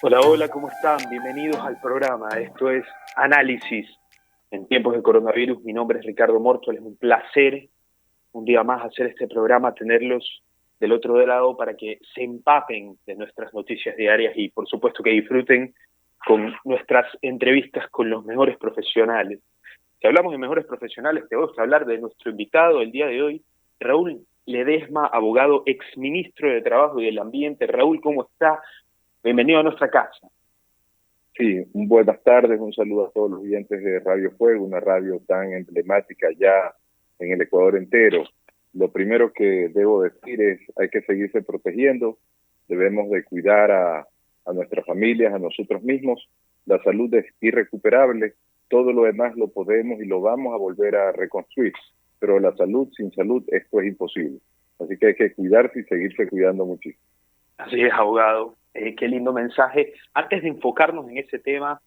Hola, hola, ¿cómo están? Bienvenidos al programa. Esto es Análisis en tiempos de coronavirus. Mi nombre es Ricardo Morto. Es un placer un día más hacer este programa, tenerlos del otro lado para que se empapen de nuestras noticias diarias y por supuesto que disfruten con nuestras entrevistas con los mejores profesionales. Si hablamos de mejores profesionales, te vamos a hablar de nuestro invitado el día de hoy, Raúl Ledesma, abogado, exministro de Trabajo y del Ambiente. Raúl, ¿cómo está? Bienvenido a nuestra casa. Sí, buenas tardes, un saludo a todos los oyentes de Radio Fuego, una radio tan emblemática ya en el Ecuador entero. Lo primero que debo decir es hay que seguirse protegiendo, debemos de cuidar a nuestras familias, a nosotros mismos. La salud es irrecuperable, todo lo demás lo podemos y lo vamos a volver a reconstruir, pero la salud, sin salud, esto es imposible. Así que hay que cuidarse y seguirse cuidando muchísimo. Así es, abogado. Qué lindo mensaje. Antes de enfocarnos en ese tema,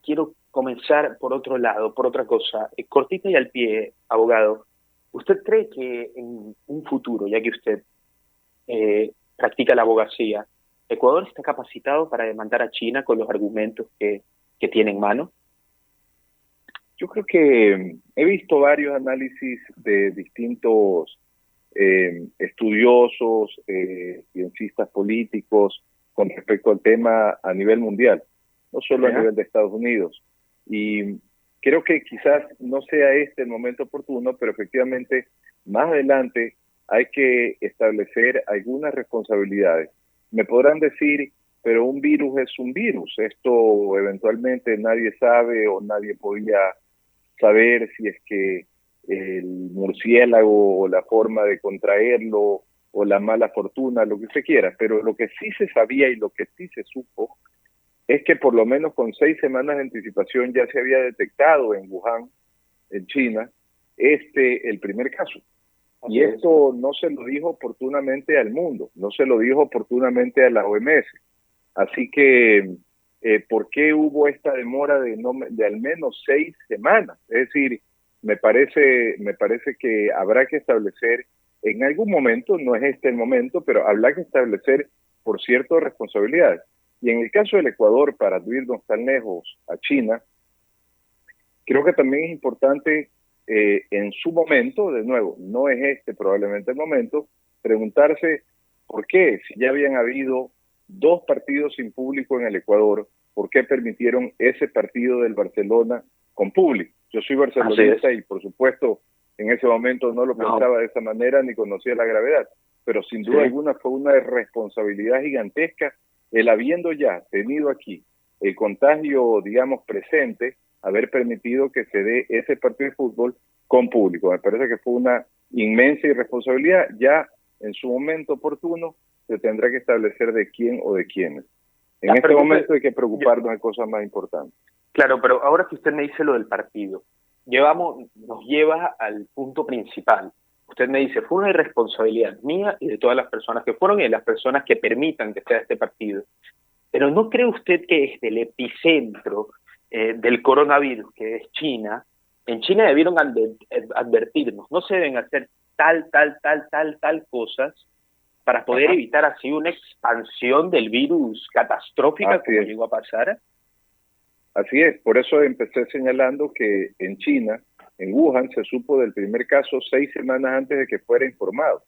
quiero comenzar por otro lado, por otra cosa. Cortita y al pie, abogado. ¿Usted cree que en un futuro, ya que usted practica la abogacía, Ecuador está capacitado para demandar a China con los argumentos que tiene en mano? Yo creo que he visto varios análisis de distintos estudiosos, ciencistas políticos con respecto al tema a nivel mundial, no solo a nivel de Estados Unidos. Y creo que quizás no sea este el momento oportuno, pero efectivamente más adelante hay que establecer algunas responsabilidades. Me podrán decir, pero un virus es un virus, esto eventualmente nadie sabe o nadie podía saber si es que el murciélago o la forma de contraerlo o la mala fortuna, lo que usted quiera, pero lo que sí se sabía y lo que sí se supo es que por lo menos con 6 semanas de anticipación ya se había detectado en Wuhan, en China, el primer caso. Y esto no se lo dijo oportunamente al mundo, no se lo dijo oportunamente a la OMS. Así que, ¿por qué hubo esta demora de al menos 6 semanas? Es decir, me parece que habrá que establecer en algún momento, no es este el momento, pero habrá que establecer, por cierto, responsabilidades. Y en el caso del Ecuador, para no irnos tan lejos a China, creo que también es importante en su momento, de nuevo, no es este probablemente el momento, preguntarse por qué, si ya habían habido 2 partidos sin público en el Ecuador, ¿por qué permitieron ese partido del Barcelona con público? Yo soy barcelonista y por supuesto en ese momento no lo pensaba de esa manera ni conocía la gravedad, pero sin duda alguna fue una responsabilidad gigantesca el habiendo ya tenido aquí el contagio, digamos, presente, haber permitido que se dé ese partido de fútbol con público. Me parece que fue una inmensa irresponsabilidad. Ya en su momento oportuno se tendrá que establecer de quién o de quiénes. En este momento hay que preocuparnos de cosas más importantes. Claro, pero ahora que usted me dice lo del partido, nos lleva al punto principal. Usted me dice, fue una irresponsabilidad mía y de todas las personas que fueron y de las personas que permitan que sea este partido. Pero ¿no cree usted que desde el epicentro del coronavirus, que es China, en China debieron advertirnos, no se deben hacer tal cosas para poder evitar así una expansión del virus catastrófica como llegó a pasar? Así es, por eso empecé señalando que en China, en Wuhan, se supo del primer caso 6 semanas antes de que fuera informado.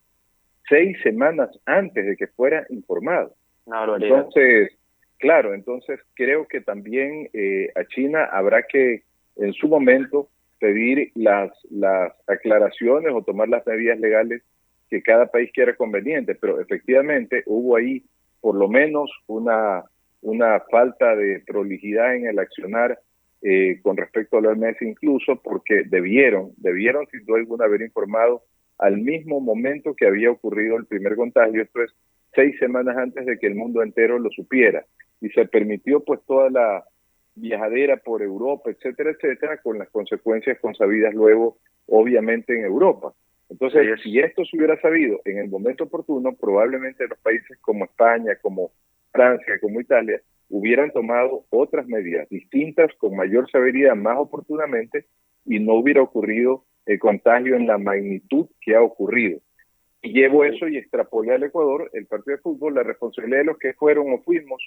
6 semanas antes de que fuera informado. Entonces, claro, entonces creo que también a China habrá que en su momento pedir las aclaraciones o tomar las medidas legales que cada país quiera conveniente, pero efectivamente hubo ahí por lo menos una falta de prolijidad en el accionar con respecto a la OMS, incluso porque debieron sin duda alguna haber informado al mismo momento que había ocurrido el primer contagio, esto es 6 semanas antes de que el mundo entero lo supiera, y se permitió pues toda la viajadera por Europa, etcétera, con las consecuencias consabidas luego, obviamente, en Europa. Entonces, si esto se hubiera sabido en el momento oportuno, probablemente los países como España, como Francia, como Italia, hubieran tomado otras medidas distintas, con mayor severidad, más oportunamente, y no hubiera ocurrido el contagio en la magnitud que ha ocurrido. Y llevo eso y extrapolé al Ecuador, el partido de fútbol, la responsabilidad de los que fueron o fuimos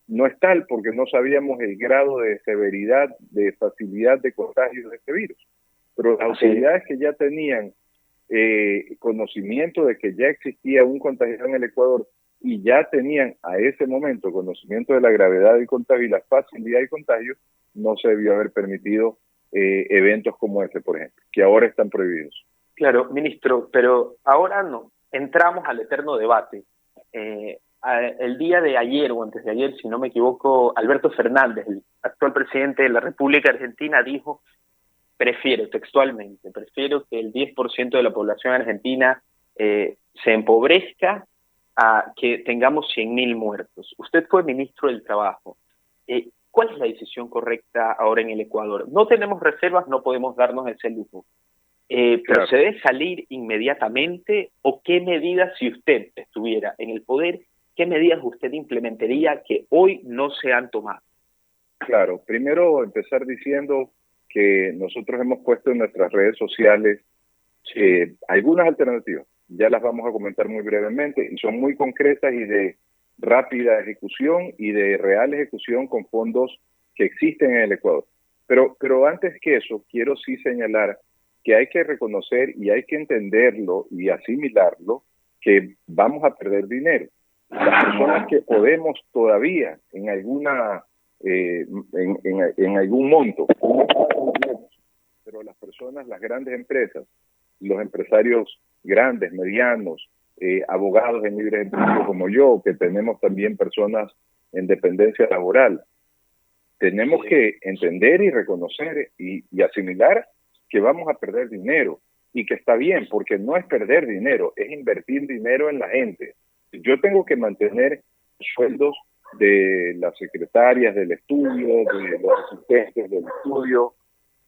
no es tal porque no sabíamos el grado de severidad, de facilidad de contagio de este virus. Pero las autoridades que ya tenían conocimiento de que ya existía un contagiado en el Ecuador y ya tenían a ese momento conocimiento de la gravedad del contagio y la facilidad de contagio, no se debió haber permitido eventos como este, por ejemplo, que ahora están prohibidos. Claro, ministro, pero ahora no, entramos al eterno debate. El día de ayer o antes de ayer, si no me equivoco, Alberto Fernández, el actual presidente de la República Argentina, dijo: prefiero que el 10% de la población argentina se empobrezca a que tengamos 100.000 muertos. Usted fue ministro del Trabajo. ¿Cuál es la decisión correcta ahora en el Ecuador? No tenemos reservas, no podemos darnos ese lujo. Pero ¿se debe salir inmediatamente o qué medidas, si usted estuviera en el poder, qué medidas usted implementaría que hoy no se han tomado? Claro, primero empezar diciendo que nosotros hemos puesto en nuestras redes sociales algunas alternativas. Ya las vamos a comentar muy brevemente y son muy concretas y de rápida ejecución y de real ejecución con fondos que existen en el Ecuador. Pero antes que eso, quiero sí señalar que hay que reconocer y hay que entenderlo y asimilarlo que vamos a perder dinero. Las personas que podemos todavía en alguna en algún monto, pero las personas, las grandes empresas, los empresarios grandes, medianos, abogados en libre ejercicio como yo, que tenemos también personas en dependencia laboral, tenemos que entender y reconocer y asimilar que vamos a perder dinero y que está bien, porque no es perder dinero, es invertir dinero en la gente. Yo tengo que mantener sueldos de las secretarias del estudio, de los asistentes del estudio,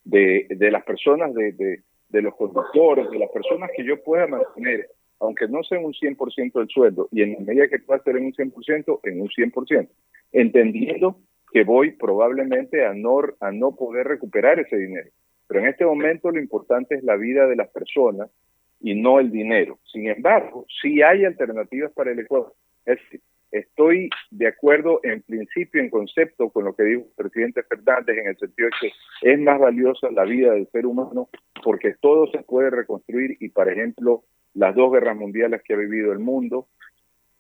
de las personas, de los conductores, de las personas que yo pueda mantener, aunque no sea en un 100% del sueldo, y en la medida que pueda ser en un 100%, en un 100%, entendiendo que voy probablemente a no poder recuperar ese dinero. Pero en este momento lo importante es la vida de las personas y no el dinero. Sin embargo, sí hay alternativas para el Ecuador. Estoy de acuerdo en principio, en concepto, con lo que dijo el presidente Fernández, en el sentido de que es más valiosa la vida del ser humano porque todo se puede reconstruir y, por ejemplo, las 2 guerras mundiales que ha vivido el mundo,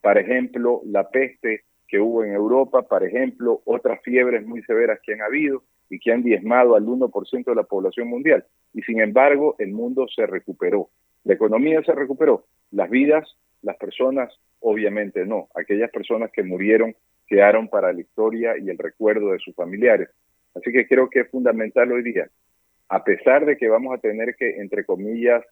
por ejemplo, la peste que hubo en Europa, por ejemplo, otras fiebres muy severas que han habido y que han diezmado al 1% de la población mundial. Y sin embargo, el mundo se recuperó. La economía se recuperó. Las vidas, las personas, obviamente no. Aquellas personas que murieron quedaron para la historia y el recuerdo de sus familiares. Así que creo que es fundamental hoy día, a pesar de que vamos a tener que, entre comillas,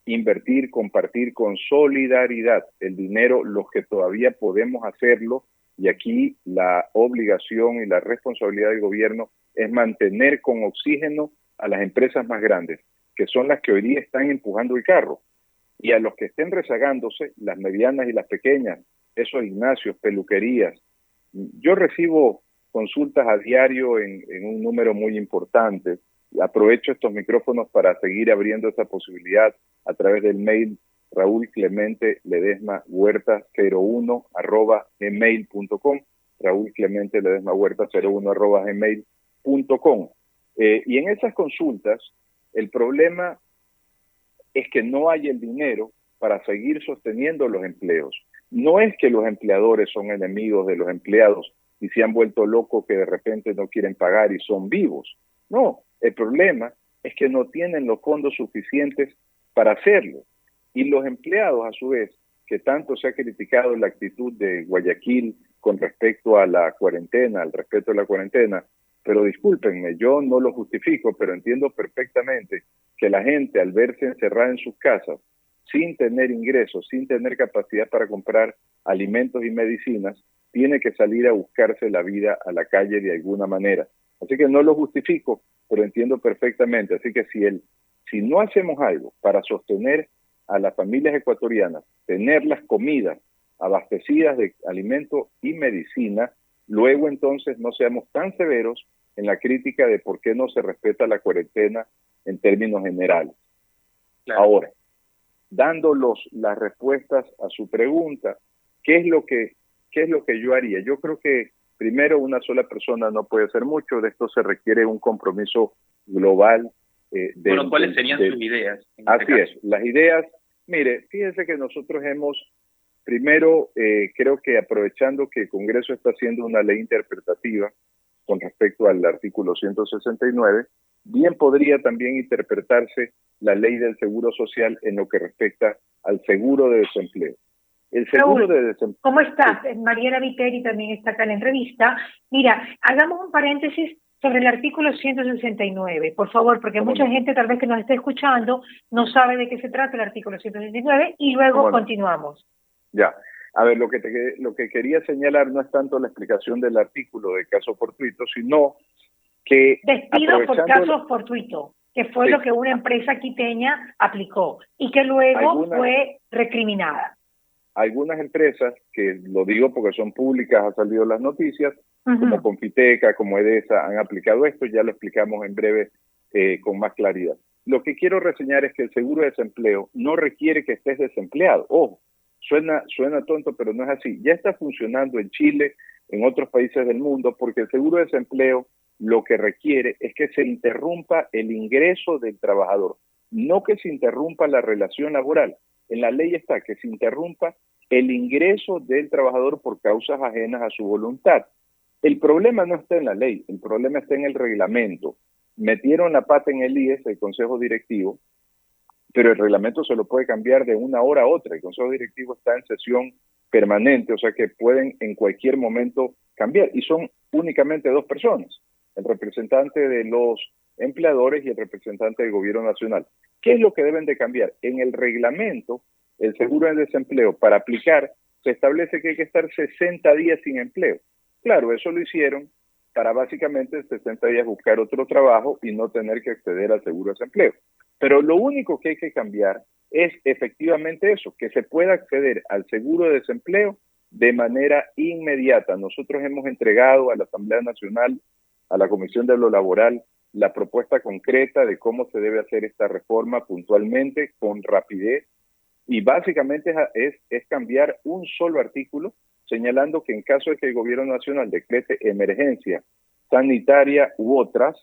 invertir, compartir con solidaridad el dinero, los que todavía podemos hacerlo, y aquí la obligación y la responsabilidad del gobierno es mantener con oxígeno a las empresas más grandes, que son las que hoy día están empujando el carro, y a los que estén rezagándose, las medianas y las pequeñas, esos gimnasios, peluquerías. Yo recibo consultas a diario en un número muy importante. Aprovecho estos micrófonos para seguir abriendo esa posibilidad a través del mail raulclemente-ledesma-huerta01@gmail.com, raulclemente-ledesma-huerta01@gmail.com. Y en esas consultas, el problema es que no hay el dinero para seguir sosteniendo los empleos. No es que los empleadores son enemigos de los empleados y se han vuelto locos que de repente no quieren pagar y son vivos. No, el problema es que no tienen los fondos suficientes para hacerlo. Y los empleados, a su vez, que tanto se ha criticado la actitud de Guayaquil con respecto a la cuarentena, al respeto a la cuarentena, pero discúlpenme, yo no lo justifico, pero entiendo perfectamente que la gente, al verse encerrada en sus casas, sin tener ingresos, sin tener capacidad para comprar alimentos y medicinas, tiene que salir a buscarse la vida a la calle de alguna manera. Así que no lo justifico, pero entiendo perfectamente. Así que si no hacemos algo para sostener a las familias ecuatorianas, tener las comidas abastecidas de alimento y medicina, luego entonces no seamos tan severos en la crítica de por qué no se respeta la cuarentena en términos generales. Claro. Ahora, dando las respuestas a su pregunta, ¿qué es lo que yo haría? Yo creo que primero, una sola persona no puede hacer mucho, de esto se requiere un compromiso global. Bueno, ¿cuáles serían sus ideas? Así es, las ideas, mire, fíjense que nosotros primero, creo que aprovechando que el Congreso está haciendo una ley interpretativa con respecto al artículo 169, bien podría también interpretarse la ley del Seguro Social en lo que respecta al seguro de desempleo. El seguro de desempleo. ¿Cómo estás? Mariela Viteri también está acá en la entrevista. Mira, hagamos un paréntesis sobre el artículo 169, por favor, porque mucha gente tal vez que nos esté escuchando no sabe de qué se trata el artículo 169 y luego continuamos. Ya. A ver, lo que quería señalar no es tanto la explicación del artículo de caso fortuito, sino que... Despido por caso fortuito, que fue lo que una empresa quiteña aplicó y que luego fue recriminada. Algunas empresas, que lo digo porque son públicas, han salido las noticias, como Confiteca, como Edesa, han aplicado esto, ya lo explicamos en breve con más claridad. Lo que quiero reseñar es que el seguro de desempleo no requiere que estés desempleado. Ojo, suena tonto, pero no es así. Ya está funcionando en Chile, en otros países del mundo, porque el seguro de desempleo lo que requiere es que se interrumpa el ingreso del trabajador, no que se interrumpa la relación laboral. En la ley está que se interrumpa el ingreso del trabajador por causas ajenas a su voluntad. El problema no está en la ley, el problema está en el reglamento. Metieron la pata en el IES, el Consejo Directivo, pero el reglamento se lo puede cambiar de una hora a otra. El Consejo Directivo está en sesión permanente, o sea que pueden en cualquier momento cambiar. Y son únicamente dos personas, el representante de los empleadores y el representante del gobierno nacional. ¿Qué es lo que deben de cambiar? En el reglamento, el seguro de desempleo, para aplicar, se establece que hay que estar 60 días sin empleo. Claro, eso lo hicieron para básicamente en 60 días buscar otro trabajo y no tener que acceder al seguro de desempleo. Pero lo único que hay que cambiar es efectivamente eso, que se pueda acceder al seguro de desempleo de manera inmediata. Nosotros hemos entregado a la Asamblea Nacional, a la Comisión de lo Laboral, la propuesta concreta de cómo se debe hacer esta reforma puntualmente, con rapidez, y básicamente es cambiar un solo artículo, señalando que en caso de que el gobierno nacional decrete emergencia sanitaria u otras,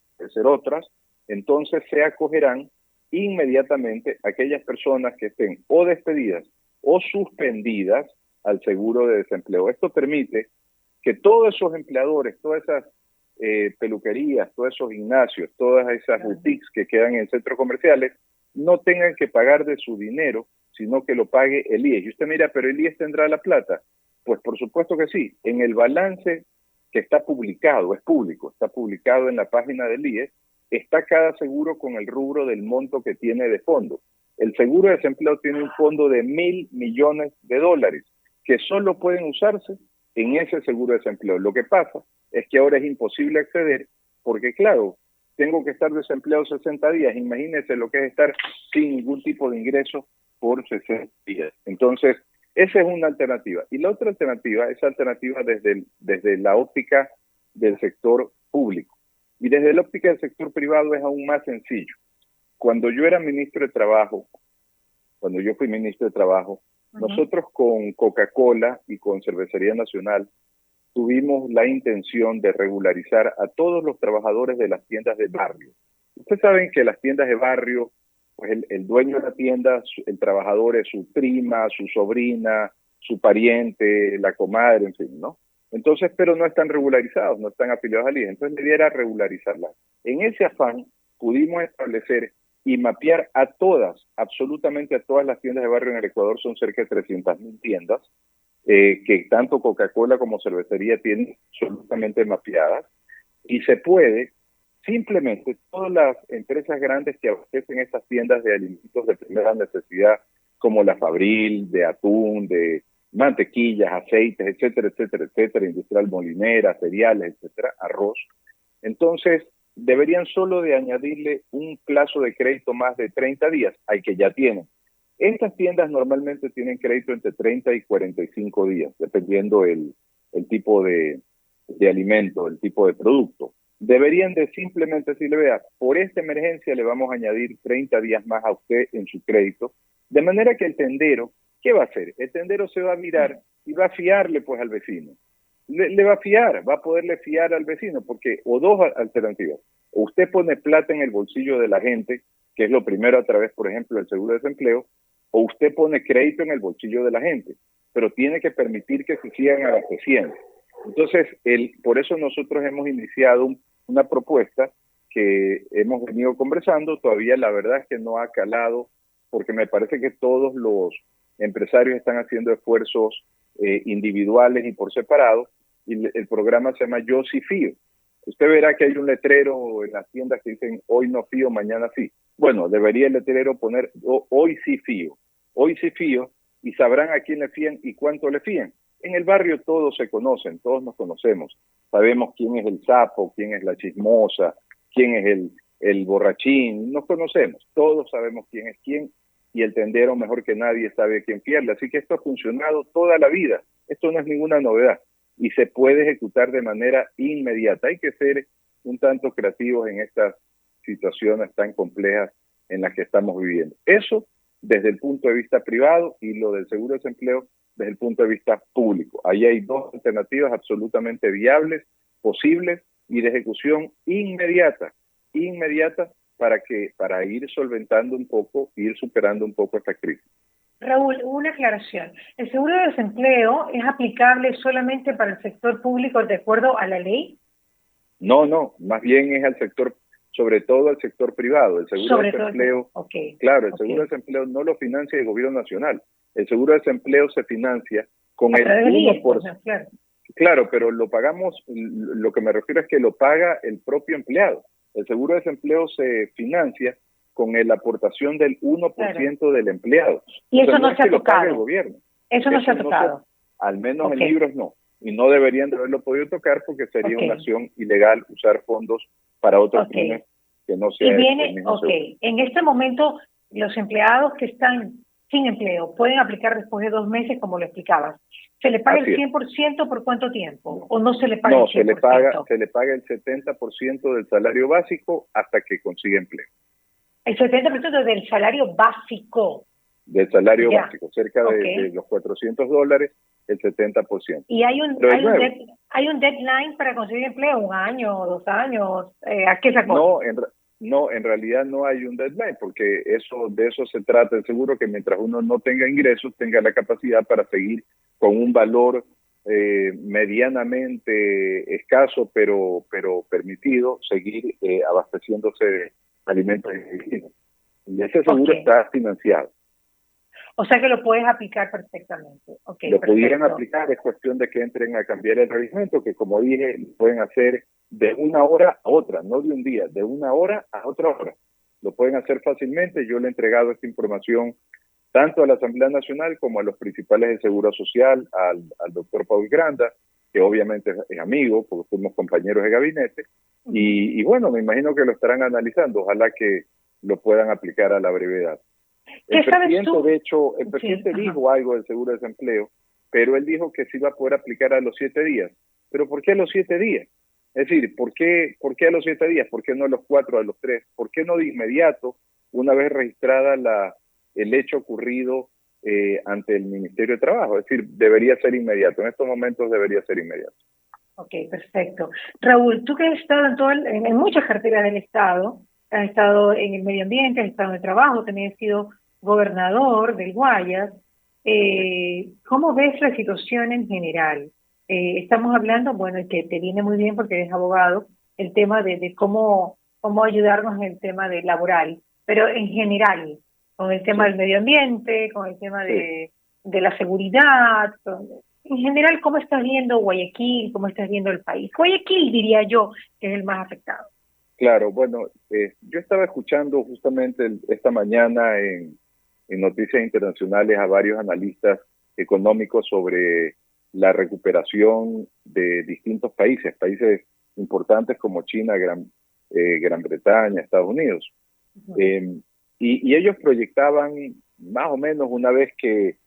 entonces se acogerán inmediatamente aquellas personas que estén o despedidas o suspendidas al seguro de desempleo. Esto permite que todos esos empleadores, todas esas peluquerías, todos esos gimnasios, todas esas boutiques que quedan en centros comerciales, no tengan que pagar de su dinero, sino que lo pague el IES. Y usted mira, ¿pero el IES tendrá la plata? Pues por supuesto que sí. En el balance que está publicado, es público, está publicado en la página del IES, está cada seguro con el rubro del monto que tiene de fondo. El seguro de desempleo tiene un fondo de $1.000 millones que solo pueden usarse en ese seguro de desempleo. Lo que pasa es que ahora es imposible acceder porque, claro, tengo que estar desempleado 60 días. Imagínense lo que es estar sin ningún tipo de ingreso por 60 días. Entonces, esa es una alternativa. Y la otra alternativa es alternativa desde la óptica del sector público. Y desde la óptica del sector privado es aún más sencillo. Cuando yo fui ministro de Trabajo, nosotros con Coca-Cola y con Cervecería Nacional tuvimos la intención de regularizar a todos los trabajadores de las tiendas de barrio. Ustedes saben que las tiendas de barrio, pues el dueño de la tienda, el trabajador es su prima, su sobrina, su pariente, la comadre, en fin, ¿no? Entonces, pero no están regularizados, no están afiliados al IES, entonces debiera regularizarlas. En ese afán pudimos establecer y mapear a todas, absolutamente a todas las tiendas de barrio en el Ecuador, son cerca de 300.000 tiendas, que tanto Coca-Cola como Cervecería tienen absolutamente mapeadas, y se puede, simplemente todas las empresas grandes que abastecen estas tiendas de alimentos de primera necesidad, como la Fabril, de atún, de mantequillas, aceites, etcétera, etcétera, etcétera, industrial molinera, cereales, etcétera, arroz. Entonces, deberían solo de añadirle un plazo de crédito más de 30 días al que ya tienen. Estas tiendas normalmente tienen crédito entre 30 y 45 días, dependiendo el tipo de alimento, el tipo de producto. Deberían de simplemente decirle, vea, por esta emergencia le vamos a añadir 30 días más a usted en su crédito, de manera que el tendero, ¿qué va a hacer? El tendero se va a mirar y va a fiarle pues al vecino. le va a fiar, va a poderle fiar al vecino, porque o dos alternativas, o usted pone plata en el bolsillo de la gente, que es lo primero a través, por ejemplo, del seguro de desempleo, o usted pone crédito en el bolsillo de la gente, pero tiene que permitir que se sigan abasteciendo. Entonces, por eso nosotros hemos iniciado una propuesta que hemos venido conversando. Todavía la verdad es que no ha calado, porque me parece que todos los empresarios están haciendo esfuerzos individuales y por separado, y el programa se llama Yo Sí Fío. Usted verá que hay un letrero en las tiendas que dicen hoy no fío, mañana sí. Bueno, debería el letrero poner hoy sí fío, y sabrán a quién le fían y cuánto le fían. En el barrio todos se conocen, todos nos conocemos. Sabemos quién es el sapo, quién es la chismosa, quién es el borrachín, nos conocemos. Todos sabemos quién es quién, y el tendero mejor que nadie sabe a quién fiarle. Así que esto ha funcionado toda la vida. Esto no es ninguna novedad y se puede ejecutar de manera inmediata. Hay que ser un tanto creativos en estas situaciones tan complejas en las que estamos viviendo. Eso desde el punto de vista privado, y lo del seguro de desempleo desde el punto de vista público. Ahí hay dos alternativas absolutamente viables, posibles y de ejecución inmediata para ir solventando un poco, ir superando un poco esta crisis. Raúl, una aclaración. ¿El seguro de desempleo es aplicable solamente para el sector público de acuerdo a la ley? No, más bien es al sector, sobre todo al sector privado. El seguro de desempleo, claro, el seguro de desempleo no lo financia el gobierno nacional. El seguro de desempleo se financia con el 1%. Claro, pero lo pagamos, lo que me refiero es que lo paga el propio empleado. El seguro de desempleo se financia con la aportación del 1% del empleado. Y eso no se ha tocado. El gobierno. Eso no se ha tocado. Al menos en libros no. Y no deberían de haberlo podido tocar porque sería una acción ilegal usar fondos para otros fines que no sea el mismo seguro. En este momento, los empleados que están sin empleo pueden aplicar después de 2 meses, como lo explicabas. ¿Se le paga el 100% por cuánto tiempo? ¿O no se le paga el 100%? No, se le paga el 70% del salario básico hasta que consiga empleo. El 70% del salario básico. Del salario básico, cerca de los $400, el 70%. ¿Y hay un deadline para conseguir empleo? ¿1 año, 2 años? ¿A qué se acuerda? No, en realidad no hay un deadline, porque de eso se trata el seguro, que mientras uno no tenga ingresos, tenga la capacidad para seguir con un valor medianamente escaso, pero permitido, seguir abasteciéndose de alimentos y medicinas. Y ese seguro está financiado. O sea que lo puedes aplicar perfectamente. Lo pudieran aplicar, es cuestión de que entren a cambiar el reglamento, que como dije, lo pueden hacer de una hora a otra, no de un día, de una hora a otra hora. Lo pueden hacer fácilmente. Yo le he entregado esta información tanto a la Asamblea Nacional como a los principales del Seguro Social, al doctor Paul Granda, que obviamente es amigo, porque fuimos compañeros de gabinete, y bueno, me imagino que lo estarán analizando. Ojalá que lo puedan aplicar a la brevedad. El presidente, de hecho, dijo algo del seguro de desempleo, pero él dijo que se iba a poder aplicar a los 7 días. ¿Pero por qué a los 7 días? Es decir, ¿por qué a los 7 días? ¿Por qué no a los 4, a los 3? ¿Por qué no de inmediato, una vez registrada el hecho ocurrido ante el Ministerio de Trabajo? Es decir, debería ser inmediato. En estos momentos debería ser inmediato. Ok, perfecto. Raúl, tú que has estado en muchas carteras del Estado, has estado en el medio ambiente, has estado en el trabajo, también has sido gobernador del Guayas. ¿Cómo ves la situación en general? Estamos hablando, bueno, que te viene muy bien porque eres abogado, el tema de cómo ayudarnos en el tema de laboral, pero en general, con el tema del medio ambiente, con el tema de la seguridad, en general, ¿cómo estás viendo Guayaquil? ¿Cómo estás viendo el país? Guayaquil, diría yo, que es el más afectado. Claro, bueno, yo estaba escuchando justamente esta mañana en Noticias Internacionales a varios analistas económicos sobre la recuperación de distintos países importantes como China, Gran Bretaña, Estados Unidos. Y ellos proyectaban más o menos, una vez que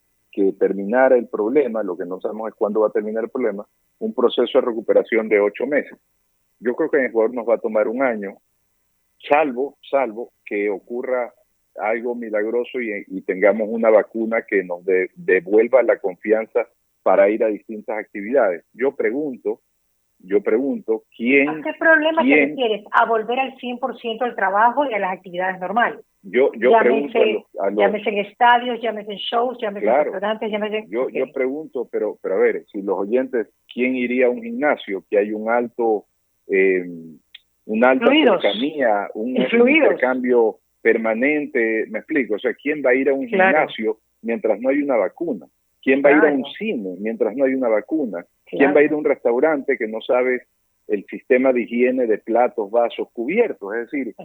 terminara el problema, lo que no sabemos es cuándo va a terminar el problema, un proceso de recuperación de 8 meses. Yo creo que en Ecuador nos va a tomar 1 año, salvo que ocurra algo milagroso y tengamos una vacuna que nos devuelva la confianza para ir a distintas actividades. Yo pregunto, ¿quién... ¿A qué problema te refieres? ¿A volver al 100% al trabajo y a las actividades normales? Yo pregunto a los... Llámese en estadios, llámese en shows, llámese en restaurantes, llámese... Yo pregunto, pero a ver, si los oyentes, ¿quién iría a un gimnasio que hay una alta cercanía, un intercambio permanente? Me explico, o sea, ¿quién va a ir a un gimnasio mientras no hay una vacuna? ¿Quién va a ir a un cine mientras no hay una vacuna? ¿Quién va a ir a un restaurante que no sabe el sistema de higiene de platos, vasos, cubiertos? Es decir,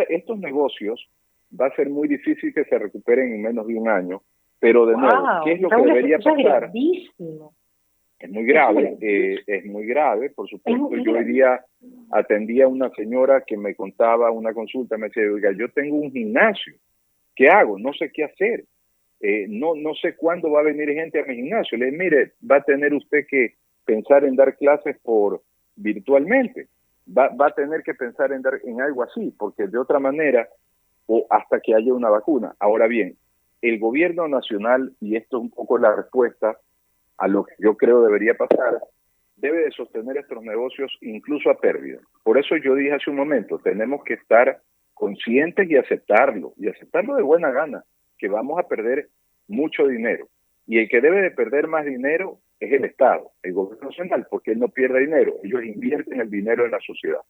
estos negocios va a ser muy difícil que se recuperen en menos de un año, pero de nuevo, ¿qué es lo que debería pasar? Es muy grave, por supuesto. Yo hoy día atendí a una señora que me contaba una consulta, me decía, oiga, yo tengo un gimnasio, ¿qué hago? No sé qué hacer. No sé cuándo va a venir gente a mi gimnasio. Le dije, mire, va a tener usted que pensar en dar clases virtualmente. Va a tener que pensar en algo así, porque de otra manera, o hasta que haya una vacuna. Ahora bien, el gobierno nacional, y esto es un poco la respuesta a lo que yo creo debería pasar, debe de sostener estos negocios incluso a pérdida. Por eso yo dije hace un momento, tenemos que estar conscientes y aceptarlo de buena gana, que vamos a perder mucho dinero. Y el que debe de perder más dinero es el Estado, el gobierno nacional, porque él no pierde dinero, ellos invierten el dinero en la sociedad.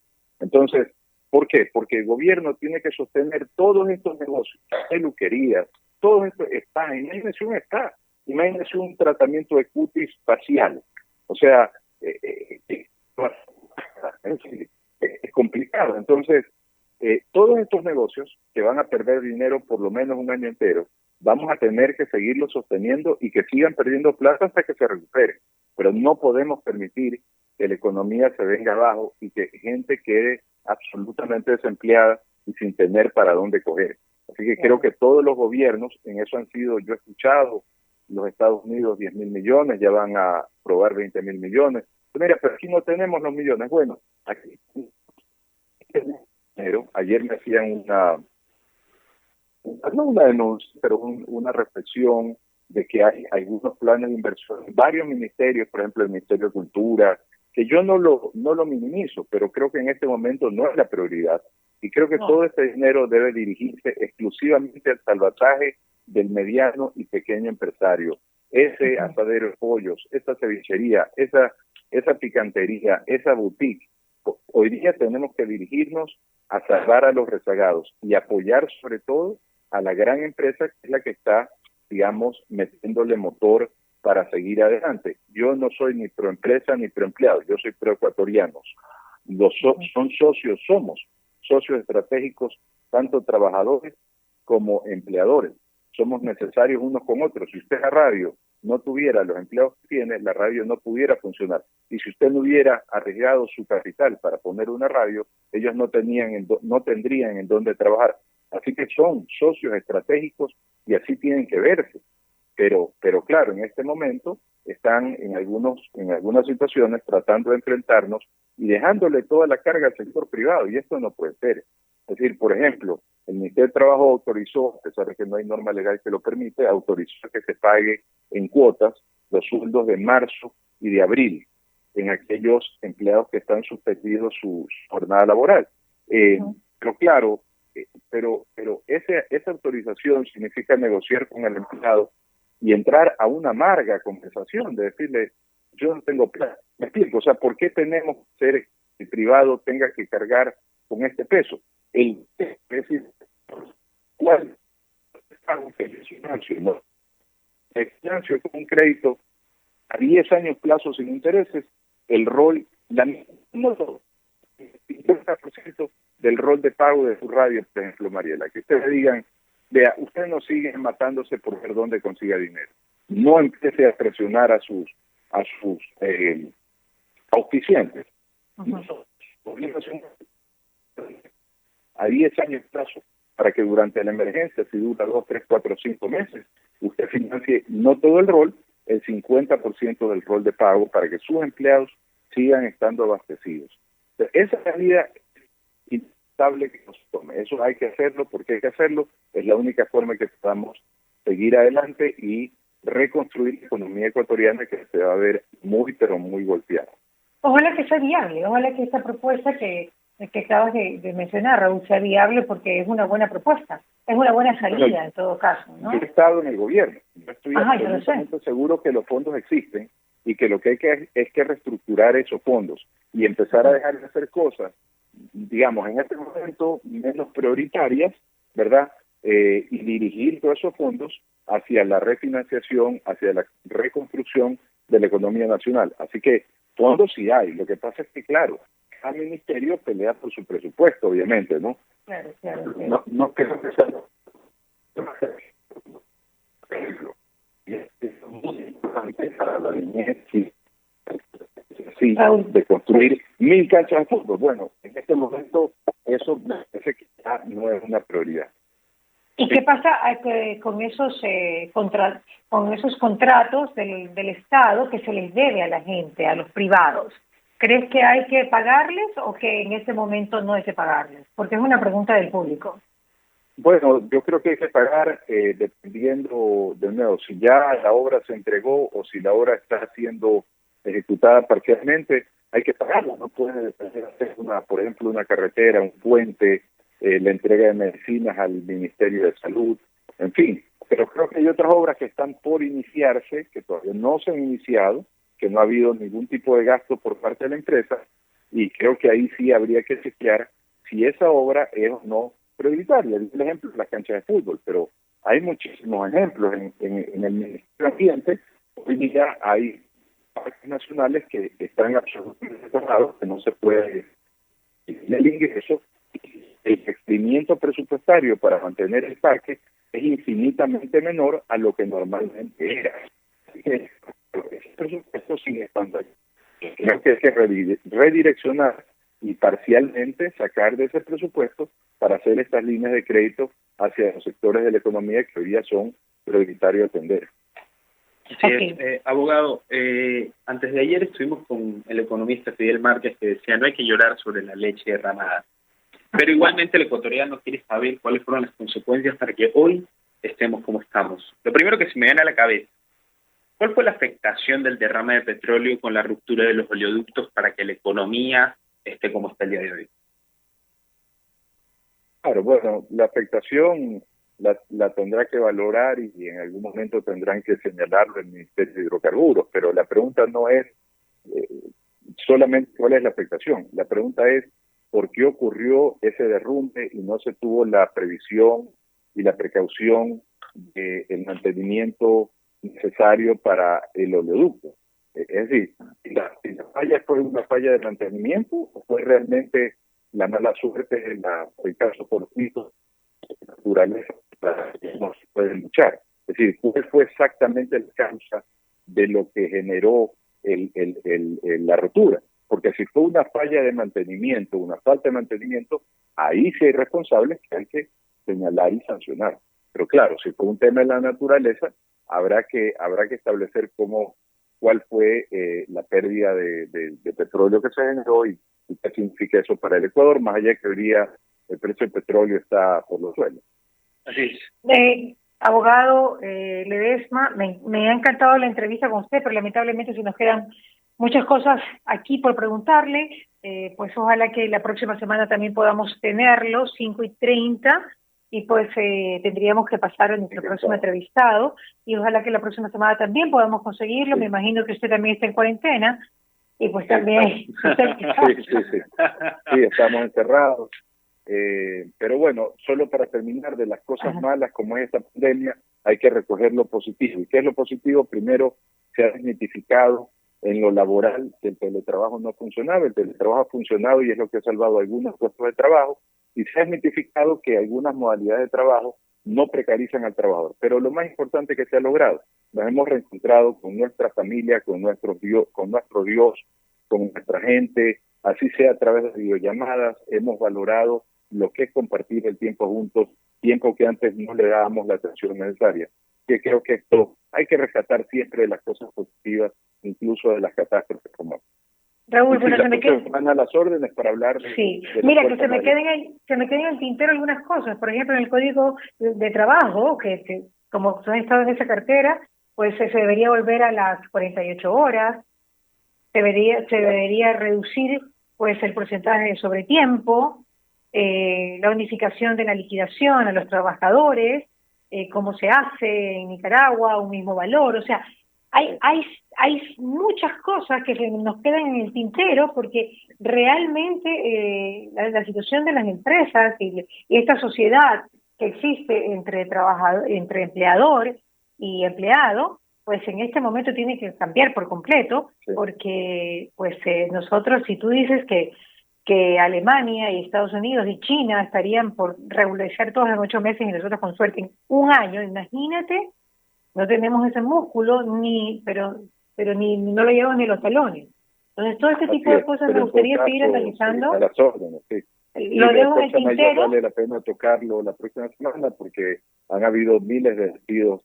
Entonces, ¿por qué? Porque el gobierno tiene que sostener todos estos negocios, peluquerías, todo esto está, imagínense un tratamiento de cutis facial, o sea, es complicado. Entonces, todos estos negocios que van a perder dinero por lo menos un año entero, vamos a tener que seguirlos sosteniendo y que sigan perdiendo plata hasta que se recupere. Pero no podemos permitir que la economía se venga abajo y que gente quede absolutamente desempleada y sin tener para dónde coger. Así que creo que todos los gobiernos, en eso han sido, yo he escuchado, los Estados Unidos 10.000 millones, ya van a aprobar 20.000 millones. Mira, pero aquí no tenemos los millones. Bueno, aquí... Ayer me hacían no una denuncia, pero una reflexión de que hay algunos planes de inversión en varios ministerios, por ejemplo el Ministerio de Cultura, que yo no lo minimizo, pero creo que en este momento no es la prioridad. Y creo que todo este dinero debe dirigirse exclusivamente al salvataje del mediano y pequeño empresario. Ese asadero de pollos, esa cevichería, esa picantería, esa boutique. Hoy día tenemos que dirigirnos a salvar a los rezagados y apoyar sobre todo a la gran empresa que es la que está, digamos, metiéndole motor para seguir adelante. Yo no soy ni proempresa ni proempleado, yo soy proecuatorianos. Somos socios estratégicos, tanto trabajadores como empleadores. Somos necesarios unos con otros. Si usted la radio no tuviera los empleados que tiene, la radio no pudiera funcionar. Y si usted no hubiera arriesgado su capital para poner una radio, ellos no tendrían en dónde trabajar. Así que son socios estratégicos y así tienen que verse. Pero claro, en este momento están en algunas situaciones tratando de enfrentarnos y dejándole toda la carga al sector privado, y esto no puede ser. Es decir, por ejemplo, el Ministerio de Trabajo autorizó, a pesar de que no hay norma legal que lo permite, autorizó que se pague en cuotas los sueldos de marzo y de abril en aquellos empleados que están suspendidos su jornada laboral. Pero claro, pero esa autorización significa negociar con el empleado y entrar a una amarga conversación de decirle, yo no tengo plan. Me explico, o sea, ¿por qué tenemos que ser el privado tenga que cargar con este peso? Es decir, ¿cuál pago que el financio? No. El financio es un crédito a 10 años plazo sin intereses, el rol, el 50% del rol de pago de su radio, por ejemplo, Mariela, que ustedes digan, vea, usted no sigue matándose por ver dónde consiga dinero. No empiece a presionar a sus auspiciantes. A 10 años plazo, para que durante la emergencia, si dura 2, 3, 4, 5 meses, usted financie no todo el rol, el 50% del rol de pago para que sus empleados sigan estando abastecidos. Esa es la medida inestable que nos tome. Eso hay que hacerlo porque hay que hacerlo. Es la única forma que podamos seguir adelante y reconstruir la economía ecuatoriana, que se va a ver muy, pero muy golpeada. Ojalá que sea viable, ojalá que esta propuesta que acabas de mencionar, Raúl, sea viable, porque es una buena propuesta, es una buena salida en todo caso, ¿no? Yo he estado en el gobierno, yo estoy yo lo sé. absolutamente seguro que los fondos existen y que lo que hay que es que reestructurar esos fondos y empezar a dejar de hacer cosas, digamos, en este momento menos prioritarias, ¿verdad? Y dirigir todos esos fondos hacia la refinanciación, hacia la reconstrucción de la economía nacional. Así que fondos sí hay. Lo que pasa es que, claro, cada ministerio pelea por su presupuesto, obviamente, ¿no? Claro. No creo que sea y es muy importante para la niñez de construir 1000 canchas de fútbol. Bueno, en este momento eso me parece que ya no es una prioridad. ¿Y qué pasa con esos contratos del Estado que se les debe a la gente, a los privados? ¿Crees que hay que pagarles o que en este momento no hay que pagarles? Porque es una pregunta del público. Bueno, yo creo que hay que pagar dependiendo, de nuevo, si ya la obra se entregó o si la obra está siendo ejecutada parcialmente, hay que pagarla. No puede depender de hacer por ejemplo, una carretera, un puente, la entrega de medicinas al Ministerio de Salud, en fin. Pero creo que hay otras obras que están por iniciarse, que todavía no se han iniciado, que no ha habido ningún tipo de gasto por parte de la empresa, y creo que ahí sí habría que chequear si esa obra es o no prioritaria. El ejemplo es la cancha de fútbol, pero hay muchísimos ejemplos en el Ministerio de Ambiente. Hoy día hay parques nacionales que están absolutamente cerrados, que no se puede el ingreso. El crecimiento presupuestario para mantener el parque es infinitamente menor a lo que normalmente era. Así que ese presupuesto sigue estando ahí. Creo que hay que redireccionar y parcialmente sacar de ese presupuesto para hacer estas líneas de crédito hacia los sectores de la economía que hoy día son prioritarios atender. Sí, abogado, antes de ayer estuvimos con el economista Fidel Márquez, que decía no hay que llorar sobre la leche derramada, pero igualmente el ecuatoriano quiere saber cuáles fueron las consecuencias para que hoy estemos como estamos. Lo primero que se me viene a la cabeza, ¿cuál fue la afectación del derrame de petróleo con la ruptura de los oleoductos para que la economía esté como está el día de hoy? Claro, bueno, la afectación la tendrá que valorar y en algún momento tendrán que señalarlo el Ministerio de Hidrocarburos, pero la pregunta no es solamente cuál es la afectación, la pregunta es por qué ocurrió ese derrumbe y no se tuvo la previsión y la precaución del mantenimiento necesario para el oleoducto. Es decir, si la falla fue una falla de mantenimiento o fue realmente la mala suerte en el caso fortuito de la naturaleza para que no se puede luchar. Es decir, ¿cuál fue exactamente la causa de lo que generó la rotura? Porque si fue una falla de mantenimiento, una falta de mantenimiento, ahí sí hay responsables que hay que señalar y sancionar. Pero claro, si fue un tema de la naturaleza, habrá que establecer cuál fue la pérdida de petróleo que se generó y qué significa eso para el Ecuador, más allá que hoy día el precio del petróleo está por los suelos. Así es. Abogado Ledesma, me ha encantado la entrevista con usted, pero lamentablemente se nos quedan muchas cosas aquí por preguntarle, pues ojalá que la próxima semana también podamos tenerlo, 5:30, y pues tendríamos que pasar a nuestro próximo entrevistado, y ojalá que la próxima semana también podamos conseguirlo. Me imagino que usted también está en cuarentena, y pues también... Sí, estamos encerrados. Pero bueno, solo para terminar, de las cosas malas como es esta pandemia, hay que recoger lo positivo. ¿Y qué es lo positivo? Primero, se ha desmitificado en lo laboral que el teletrabajo no funcionaba. El teletrabajo ha funcionado y es lo que ha salvado algunos puestos de trabajo, y se ha desmitificado que algunas modalidades de trabajo no precarizan al trabajador. Pero lo más importante que se ha logrado, nos hemos reencontrado con nuestra familia, con nuestro Dios, con nuestra gente, así sea a través de videollamadas. Hemos valorado lo que es compartir el tiempo juntos, tiempo que antes no le dábamos la atención necesaria. Que creo que esto hay que rescatar siempre de las cosas positivas, incluso de las catástrofes como esta. Raúl, bueno, se me van a las órdenes para hablar sí. Mira, que se me queden en el tintero algunas cosas. Por ejemplo, en el código de trabajo, que como has estado en esa cartera, pues se debería volver a las 48 horas, se debería reducir pues el porcentaje de sobretiempo, la unificación de la liquidación a los trabajadores, cómo se hace en Nicaragua, un mismo valor, o sea, hay muchas cosas que nos quedan en el tintero porque realmente la situación de las empresas y esta sociedad que existe entre empleador y empleado, pues en este momento tiene que cambiar por completo, sí. Porque pues nosotros, si tú dices que Alemania y Estados Unidos y China estarían por regularizar todos en 8 meses y nosotros con suerte en 1 año, imagínate, no tenemos ese músculo, pero ni no lo llevamos ni los talones. Entonces todo este tipo de cosas me gustaría seguir analizando. A las órdenes, sí. Lo dejo en el tintero. Vale la pena tocarlo la próxima semana porque han habido miles de despidos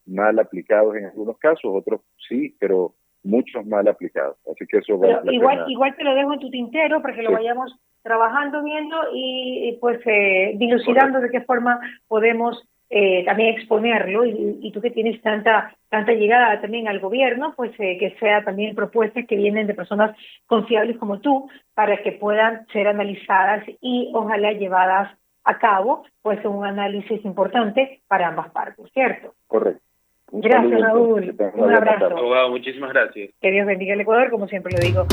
mal aplicados en algunos casos, otros sí, pero muchos mal aplicados. Así que eso vale la pena. Igual te lo dejo en tu tintero para que lo vayamos trabajando, viendo y pues dilucidando de qué forma podemos también exponerlo y tú que tienes tanta llegada también al gobierno, pues que sea también propuestas que vienen de personas confiables como tú para que puedan ser analizadas y ojalá llevadas a cabo, pues un análisis importante para ambas partes, ¿cierto? Correcto. Gracias, Raúl. Un abrazo. Abogado, muchísimas gracias. Que Dios bendiga el Ecuador, como siempre lo digo.